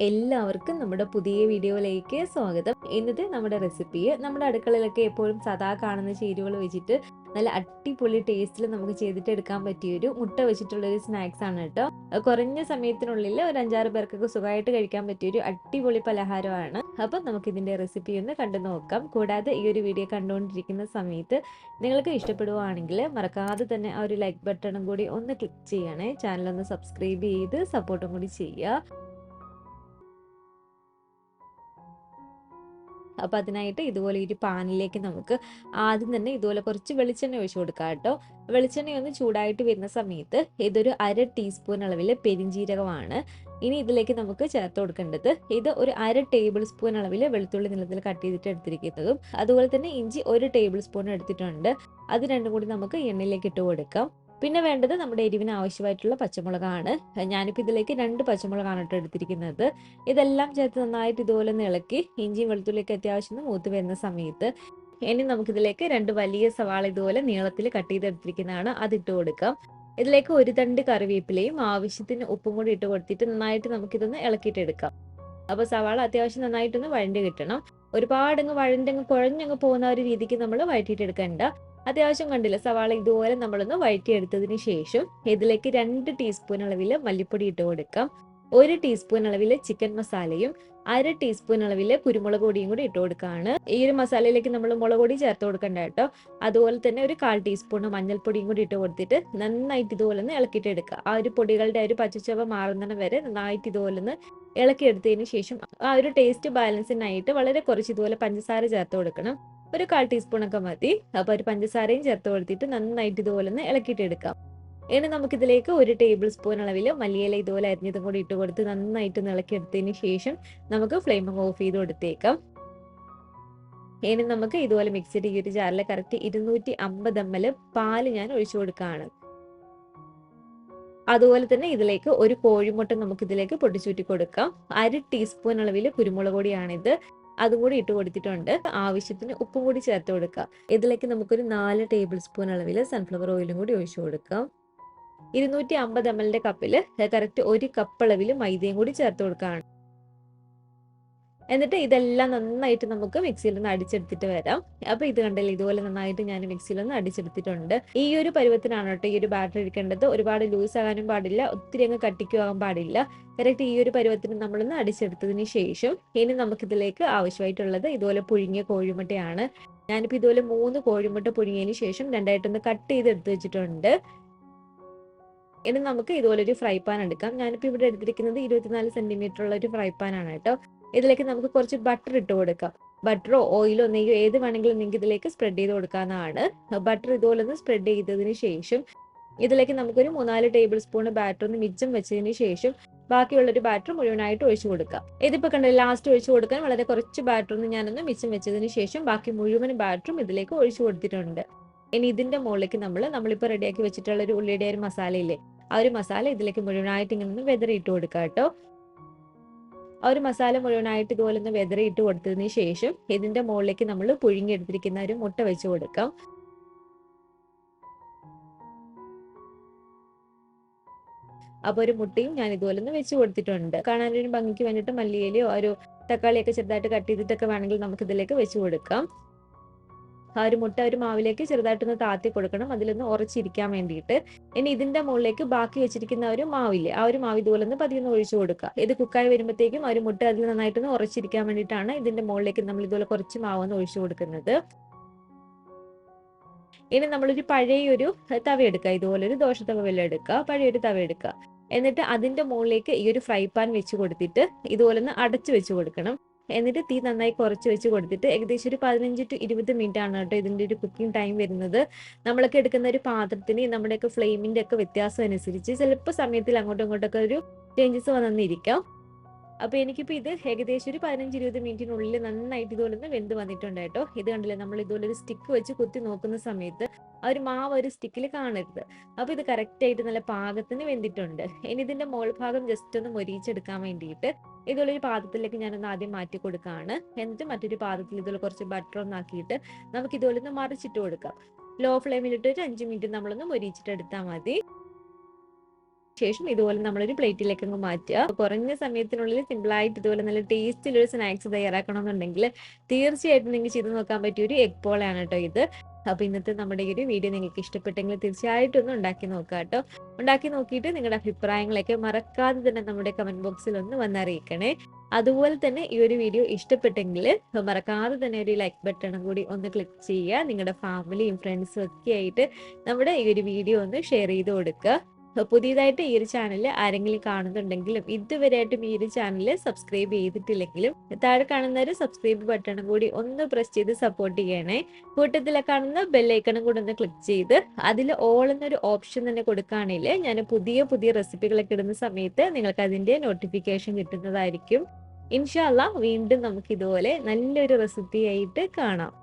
എല്ലാവർക്കും നമ്മുടെ പുതിയ വീഡിയോയിലേക്ക് സ്വാഗതം. ഇന്നത്തെ നമ്മുടെ റെസിപ്പി നമ്മുടെ അടുക്കളയിലൊക്കെ എപ്പോഴും സദാ കാണുന്ന ചേരുവകൾ വെച്ചിട്ട് നല്ല അടിപൊളി ടേസ്റ്റിൽ നമുക്ക് ചെയ്തിട്ട് എടുക്കാൻ പറ്റിയ ഒരു മുട്ട വെച്ചിട്ടുള്ള ഒരു സ്നാക്സ് ആണ് കേട്ടോ. കുറഞ്ഞ സമയത്തിനുള്ളിൽ ഒരു 5-6 പേർക്കൊക്കെ സുഖമായിട്ട് കഴിക്കാൻ പറ്റിയ ഒരു അടിപൊളി പലഹാരമാണ്. അപ്പം നമുക്ക് ഇതിന്റെ റെസിപ്പി ഒന്ന് കണ്ടു നോക്കാം. കൂടാതെ ഈ ഒരു വീഡിയോ കണ്ടുകൊണ്ടിരിക്കുന്ന സമയത്ത് നിങ്ങൾക്ക് ഇഷ്ടപ്പെടുവാണെങ്കിൽ മറക്കാതെ തന്നെ ആ ഒരു ലൈക്ക് ബട്ടണും കൂടി ഒന്ന് ക്ലിക്ക് ചെയ്യണേ. ചാനൽ ഒന്ന് സബ്സ്ക്രൈബ് ചെയ്ത് സപ്പോർട്ടും കൂടി ചെയ്യുക. അപ്പോൾ അതിനായിട്ട് ഇതുപോലെ ഒരു പാനിലേക്ക് നമുക്ക് ആദ്യം തന്നെ ഇതുപോലെ കുറച്ച് വെളിച്ചെണ്ണ ഒഴിച്ചു കൊടുക്കാം കേട്ടോ. വെളിച്ചെണ്ണ ഒന്ന് ചൂടായിട്ട് വരുന്ന സമയത്ത് ഇതൊരു 1/2 ടീസ്പൂൺ അളവിൽ പെരിഞ്ജീരകമാണ് ഇനി ഇതിലേക്ക് നമുക്ക് ചേർത്ത് കൊടുക്കേണ്ടത്. ഇത് ഒരു 1/2 ടേബിൾ സ്പൂൺ അളവിൽ വെളുത്തുള്ളി നീളത്തിൽ കട്ട് ചെയ്തിട്ട് എടുത്തിരിക്കുന്നതും അതുപോലെ തന്നെ ഇഞ്ചി 1 ടേബിൾ സ്പൂൺ എടുത്തിട്ടുണ്ട്. അത് രണ്ടും കൂടി നമുക്ക് എണ്ണയിലേക്ക് ഇട്ട് കൊടുക്കാം. പിന്നെ വേണ്ടത് നമ്മുടെ എരിവിന് ആവശ്യമായിട്ടുള്ള പച്ചമുളകാണ്. ഞാനിപ്പോൾ ഇതിലേക്ക് 2 പച്ചമുളകാണ് കേട്ടോ എടുത്തിരിക്കുന്നത്. ഇതെല്ലാം ചേർത്ത് നന്നായിട്ട് ഇതുപോലെ ഒന്ന് ഇളക്കി ഇഞ്ചിയും വെളുത്തുള്ളിയൊക്കെ അത്യാവശ്യം മൂത്ത് വരുന്ന സമയത്ത് ഇനി നമുക്കിതിലേക്ക് 2 വലിയ സവാള ഇതുപോലെ നീളത്തിൽ കട്ട് ചെയ്തെടുത്തിരിക്കുന്നതാണ്, അതിട്ട് കൊടുക്കാം. ഇതിലേക്ക് ഒരു തണ്ട് കറിവേപ്പിലയും ആവശ്യത്തിന് ഉപ്പും കൂടി ഇട്ട് കൊടുത്തിട്ട് നന്നായിട്ട് നമുക്കിതൊന്ന് ഇളക്കിയിട്ടെടുക്കാം. അപ്പോൾ സവാള അത്യാവശ്യം നന്നായിട്ടൊന്ന് വഴണ്ടി കിട്ടണം. ഒരുപാടങ്ങ് വഴണ്ടങ്ങ് കുഴഞ്ഞങ്ങ് പോകുന്ന ഒരു രീതിക്ക് നമ്മൾ വഴറ്റിയിട്ടെടുക്കണ്ട. അത്യാവശ്യം കണ്ടില്ല സവാള ഇതുപോലെ നമ്മളൊന്ന് വഴറ്റിയെടുത്തതിന് ശേഷം ഇതിലേക്ക് 2 ടീസ്പൂൺ അളവിൽ മല്ലിപ്പൊടി ഇട്ട് കൊടുക്കാം. 1 ടീസ്പൂൺ അളവിൽ ചിക്കൻ മസാലയും 1/2 ടീസ്പൂൺ അളവിൽ കുരുമുളക് പൊടിയും കൂടി ഇട്ട് കൊടുക്കുകയാണ്. ഈ ഒരു മസാലയിലേക്ക് നമ്മൾ മുളക് പൊടി ചേർത്ത് കൊടുക്കണ്ട കേട്ടോ. അതുപോലെ തന്നെ ഒരു 1/4 ടീസ്പൂൺ മഞ്ഞൾപ്പൊടിയും കൂടി ഇട്ട് കൊടുത്തിട്ട് നന്നായിട്ട് ഇതുപോലെ ഒന്ന് ഇളക്കിയിട്ട് എടുക്കുക. ആ ഒരു പൊടികളുടെ ഒരു പച്ചച്ചവ മാറുന്നതിന് വരെ നന്നായിട്ട് ഇതുപോലെ ഒന്ന് ഇളക്കിയെടുത്തതിന് ശേഷം ആ ഒരു ടേസ്റ്റ് ബാലൻസിനായിട്ട് വളരെ കുറച്ച് ഇതുപോലെ പഞ്ചസാര ചേർത്ത് കൊടുക്കണം. ഒരു 1/4 ടീസ്പൂൺ ഒക്കെ മതി. അപ്പോൾ ഒരു പഞ്ചസാരയും ചേർത്ത് കൊടുത്തിട്ട് നന്നായിട്ട് ഇതുപോലെ ഒന്ന് ഇളക്കിയിട്ട് എടുക്കാം. ഇനി നമുക്കിതിലേക്ക് 1 ടേബിൾ സ്പൂൺ അളവിൽ മല്ലിയില ഇതുപോലെ അരിഞ്ഞതും കൂടി ഇട്ട് കൊടുത്ത് നന്നായിട്ട് ഇളക്കിയെടുത്തതിന് ശേഷം നമുക്ക് ഫ്ലെയിം ഓഫ് ചെയ്ത് കൊടുത്തേക്കാം. ഇനി നമുക്ക് ഇതുപോലെ മിക്സിയുടെ ഈ ഒരു ജാറിൽ കറക്റ്റ് 250 ml പാല് ഞാൻ ഒഴിച്ചു കൊടുക്കുകയാണ്. അതുപോലെ തന്നെ ഇതിലേക്ക് ഒരു കോഴിമുട്ട നമുക്ക് ഇതിലേക്ക് പൊട്ടിച്ചൂറ്റി കൊടുക്കാം. 1/2 ടീസ്പൂൺ അളവിൽ കുരുമുളക് പൊടിയാണിത്, അതും കൂടി ഇട്ട് കൊടുത്തിട്ടുണ്ട്. ആവശ്യത്തിന് ഉപ്പും കൂടി ചേർത്ത് കൊടുക്കാം. ഇതിലേക്ക് നമുക്കൊരു 4 ടേബിൾ സ്പൂൺ അളവിൽ സൺഫ്ലവർ ഓയിലും കൂടി ഒഴിച്ചു കൊടുക്കാം. 250 ml കപ്പിൽ കറക്റ്റ് 1 കപ്പ് അളവിൽ മൈദയും കൂടി ചേർത്ത് കൊടുക്കുകയാണ്. എന്നിട്ട് ഇതെല്ലാം നന്നായിട്ട് നമുക്ക് മിക്സിയിൽ ഒന്ന് അടിച്ചെടുത്തിട്ട് വരാം. അപ്പൊ ഇത് കണ്ടല്ലോ, ഇതുപോലെ നന്നായിട്ട് ഞാൻ മിക്സിയിൽ ഒന്ന് അടിച്ചെടുത്തിട്ടുണ്ട്. ഈ ഒരു പരുവത്തിനാണ് കേട്ടോ ഈ ഒരു ബാറ്റർ ഇരിക്കേണ്ടത്. ഒരുപാട് ലൂസ് ആകാനും പാടില്ല, ഒത്തിരി അങ്ങ് കട്ടിക്കുവാൻ പാടില്ല. കറക്റ്റ് ഈ ഒരു പരുവത്തിന് നമ്മളൊന്ന് അടിച്ചെടുത്തതിന് ശേഷം ഇനി നമുക്കിതിലേക്ക് ആവശ്യമായിട്ടുള്ളത് ഇതുപോലെ പുഴുങ്ങിയ കോഴിമുട്ടയാണ്. ഞാനിപ്പോൾ ഇതുപോലെ 3 കോഴിമുട്ട പുഴുങ്ങിയതിന് ശേഷം രണ്ടായിട്ടൊന്ന് കട്ട് ചെയ്ത് എടുത്ത് വെച്ചിട്ടുണ്ട്. ഇനി നമുക്ക് ഇതുപോലെ ഒരു ഫ്രൈ പാൻ എടുക്കാം. ഞാനിപ്പോൾ ഇവിടെ എടുത്തിരിക്കുന്നത് 24 സെന്റിമീറ്റർ ഉള്ള ഒരു ഫ്രൈ പാൻ ആണ് കേട്ടോ. ഇതിലേക്ക് നമുക്ക് കുറച്ച് ബട്ടർ ഇട്ട് കൊടുക്കാം. ബട്ടറോ ഓയിലോ നെയ്യോ ഏത് വേണമെങ്കിലും നിങ്ങൾക്ക് ഇതിലേക്ക് സ്പ്രെഡ് ചെയ്ത് കൊടുക്കാവുന്നതാണ്. ബട്ടർ ഇതുപോലെ ഒന്ന് സ്പ്രെഡ് ചെയ്തതിന് ശേഷം ഇതിലേക്ക് നമുക്കൊരു 3-4 ടേബിൾ സ്പൂൺ ബാറ്റർ ഒന്ന് മിച്ചം വെച്ചതിന് ശേഷം ബാക്കിയുള്ളൊരു ബാറ്റർ മുഴുവനായിട്ട് ഒഴിച്ചു കൊടുക്കാം. ഇതിപ്പോൾ കണ്ടോ, ലാസ്റ്റ് ഒഴിച്ചു കൊടുക്കാൻ വളരെ കുറച്ച് ബാറ്റർ ഒന്ന് ഞാനൊന്ന് മിച്ചം വെച്ചതിന് ശേഷം ബാക്കി മുഴുവൻ ബാറ്ററും ഇതിലേക്ക് ഒഴിച്ചു കൊടുത്തിട്ടുണ്ട്. ഇനി ഇതിന്റെ മുകളിലേക്ക് നമ്മളിപ്പോൾ റെഡിയാക്കി വെച്ചിട്ടുള്ള ഒരു ഉള്ളിയുടെ ഒരു മസാലയില്ലേ, ആ ഒരു മസാല ഇതിലേക്ക് മുഴുവനായിട്ട് ഇങ്ങനെ ഒന്ന് വെതറി ഇട്ട് കൊടുക്കാം കേട്ടോ. ആ ഒരു മസാല മുഴുവനായിട്ട് ഇതുപോലെ ഒന്ന് വെതറി ഇട്ട് കൊടുത്തതിന് ശേഷം ഇതിന്റെ മുകളിലേക്ക് നമ്മൾ പുഴുങ്ങിയെടുത്തിരിക്കുന്ന ഒരു മുട്ട വെച്ച് കൊടുക്കാം. അപ്പോൾ ഒരു മുട്ടയും ഞാൻ ഇതുപോലെ ഒന്ന് വെച്ച് കൊടുത്തിട്ടുണ്ട്. കാണാനൊരു ഭംഗിക്ക് വേണ്ടിയിട്ട് മല്ലിയിലയോ ഒരു തക്കാളിയൊക്കെ ചെറുതായിട്ട് കട്ട് ചെയ്തിട്ടൊക്കെ വേണമെങ്കിൽ നമുക്ക് ഇതിലേക്ക് വെച്ച് കൊടുക്കാം. ആ ഒരു മുട്ട ഒരു മാവിലേക്ക് ചെറുതായിട്ടൊന്ന് താത്തി കൊടുക്കണം, അതിലൊന്ന് ഉറച്ചിരിക്കാൻ വേണ്ടിയിട്ട്. ഇനി ഇതിന്റെ മുകളിലേക്ക് ബാക്കി വെച്ചിരിക്കുന്ന ഒരു മാവില്ലേ, ആ ഒരു മാവ് ഇതുപോലെ ഒന്ന് പതിയൊന്ന് ഒഴിച്ചു കൊടുക്കുക. ഇത് കുക്കായി വരുമ്പോഴത്തേക്കും ആ ഒരു മുട്ട അതിൽ നന്നായിട്ടൊന്ന് ഉറച്ചിരിക്കാൻ വേണ്ടിയിട്ടാണ് ഇതിന്റെ മുകളിലേക്ക് നമ്മൾ ഇതുപോലെ കുറച്ച് മാവൊന്ന് ഒഴിച്ചു കൊടുക്കുന്നത്. ഇനി നമ്മളൊരു പഴയൊരു തവ എടുക്കുക, ഇതുപോലെ ഒരു ദോശത്തവ വല്ല എടുക്കുക, പഴയൊരു തവ എടുക്കുക. എന്നിട്ട് അതിന്റെ മുകളിലേക്ക് ഈ ഒരു ഫ്രൈ പാൻ വെച്ച് കൊടുത്തിട്ട് ഇതുപോലെ ഒന്ന് അടച്ചു വെച്ച് കൊടുക്കണം. എന്നിട്ട് തീ നന്നായി കുറച്ച് വെച്ച് കൊടുത്തിട്ട് ഏകദേശം ഒരു 15 to 20 മിനിറ്റ് ആണ് കേട്ടോ ഇതിന്റെ ഒരു കുക്കിംഗ് ടൈം വരുന്നത്. നമ്മളൊക്കെ എടുക്കുന്ന ഒരു പാത്രത്തിന് നമ്മുടെയൊക്കെ ഫ്ലെയിമിന്റെ ഒക്കെ വ്യത്യാസം അനുസരിച്ച് ചിലപ്പോൾ സമയത്തിൽ അങ്ങോട്ടും ഇങ്ങോട്ടൊക്കെ ഒരു ചേഞ്ചസ് വന്നിരിക്കാം. അപ്പൊ എനിക്കിപ്പോ ഇത് ഏകദേശം ഒരു 15-20 മിനിറ്റിനുള്ളിൽ നന്നായിട്ട് ഇതുപോലെ ഒന്ന് വെന്ത് വന്നിട്ടുണ്ട് കേട്ടോ. ഇത് കണ്ടില്ലേ, നമ്മൾ ഇതുപോലെ ഒരു സ്റ്റിക്ക് വെച്ച് കുത്തി നോക്കുന്ന സമയത്ത് ആ ഒരു മാവ് ഒരു സ്റ്റിക്കിൽ കാണരുത്. അപ്പൊ ഇത് കറക്റ്റ് ആയിട്ട് നല്ല പാകത്തിന് വെന്തിട്ടുണ്ട്. ഇനി ഇതിന്റെ മോൾ ഭാഗം ജസ്റ്റ് ഒന്ന് മൊരിയിച്ചെടുക്കാൻ വേണ്ടിയിട്ട് ഇതുപോലെ ഒരു പാത്രത്തിലേക്ക് ഞാനൊന്ന് ആദ്യം മാറ്റി കൊടുക്കുകയാണ്. എന്നിട്ട് മറ്റൊരു പാത്രത്തിൽ ഇതുപോലെ കുറച്ച് ബട്ടർ ഒന്നാക്കിയിട്ട് നമുക്ക് ഇതുപോലെ ഒന്ന് മറിച്ചിട്ട് കൊടുക്കാം. ലോ ഫ്ലെയിമിലിട്ട് ഒരു 5 മിനിറ്റ് നമ്മളൊന്ന് മൊരിയിച്ചിട്ട് എടുത്താൽ മതി. ശേഷം ഇതുപോലെ നമ്മളൊരു പ്ലേറ്റിലേക്ക് അങ്ങ് മാറ്റുക. കുറഞ്ഞ സമയത്തിനുള്ളിൽ സിമ്പിളായിട്ട് ഇതുപോലെ നല്ല ടേസ്റ്റിലൊരു സ്നാക്സ് തയ്യാറാക്കണമെന്നുണ്ടെങ്കിൽ തീർച്ചയായിട്ടും നിങ്ങൾക്ക് ചെയ്ത് നോക്കാൻ പറ്റിയ ഒരു എഗ് പോളയാണ് കേട്ടോ ഇത്. അപ്പൊ ഇന്നത്തെ നമ്മുടെ ഈ ഒരു വീഡിയോ നിങ്ങൾക്ക് ഇഷ്ടപ്പെട്ടെങ്കിൽ തീർച്ചയായിട്ടും ഒന്ന് ഉണ്ടാക്കി നോക്കുക കേട്ടോ. ഉണ്ടാക്കി നോക്കിയിട്ട് നിങ്ങളുടെ അഭിപ്രായങ്ങളൊക്കെ മറക്കാതെ തന്നെ നമ്മുടെ കമന്റ് ബോക്സിൽ ഒന്ന് വന്നറിയിക്കണേ. അതുപോലെ തന്നെ ഈ ഒരു വീഡിയോ ഇഷ്ടപ്പെട്ടെങ്കിൽ മറക്കാതെ തന്നെ ഒരു ലൈക്ക് ബട്ടണും കൂടി ഒന്ന് ക്ലിക്ക് ചെയ്യുക. നിങ്ങളുടെ ഫാമിലിയും ഫ്രണ്ട്സും ഒക്കെ ആയിട്ട് നമ്മുടെ ഈ ഒരു വീഡിയോ ഒന്ന് ഷെയർ ചെയ്ത് കൊടുക്കുക. പുതിയതായിട്ട് ഈ ഒരു ചാനൽ ആരെങ്കിലും കാണുന്നുണ്ടെങ്കിലും ഇതുവരെയായിട്ടും ഈ ഒരു ചാനൽ സബ്സ്ക്രൈബ് ചെയ്തിട്ടില്ലെങ്കിലും താഴെ കാണുന്ന ഒരു സബ്സ്ക്രൈബ് ബട്ടണും കൂടി ഒന്ന് പ്രസ് ചെയ്ത് സപ്പോർട്ട് ചെയ്യണേ. കൂട്ടത്തിലെ കാണുന്ന ബെല്ലൈക്കണും കൂടി ഒന്ന് ക്ലിക്ക് ചെയ്ത് അതിൽ ഓൾ എന്നൊരു ഓപ്ഷൻ തന്നെ കൊടുക്കുകയാണെങ്കിൽ ഞാൻ പുതിയ പുതിയ റെസിപ്പികളൊക്കെ ഇടുന്ന സമയത്ത് നിങ്ങൾക്ക് അതിന്റെ നോട്ടിഫിക്കേഷൻ കിട്ടുന്നതായിരിക്കും. ഇൻഷാ അല്ലാഹ് വീണ്ടും നമുക്ക് ഇതുപോലെ നല്ലൊരു റെസിപ്പി ആയിട്ട് കാണാം.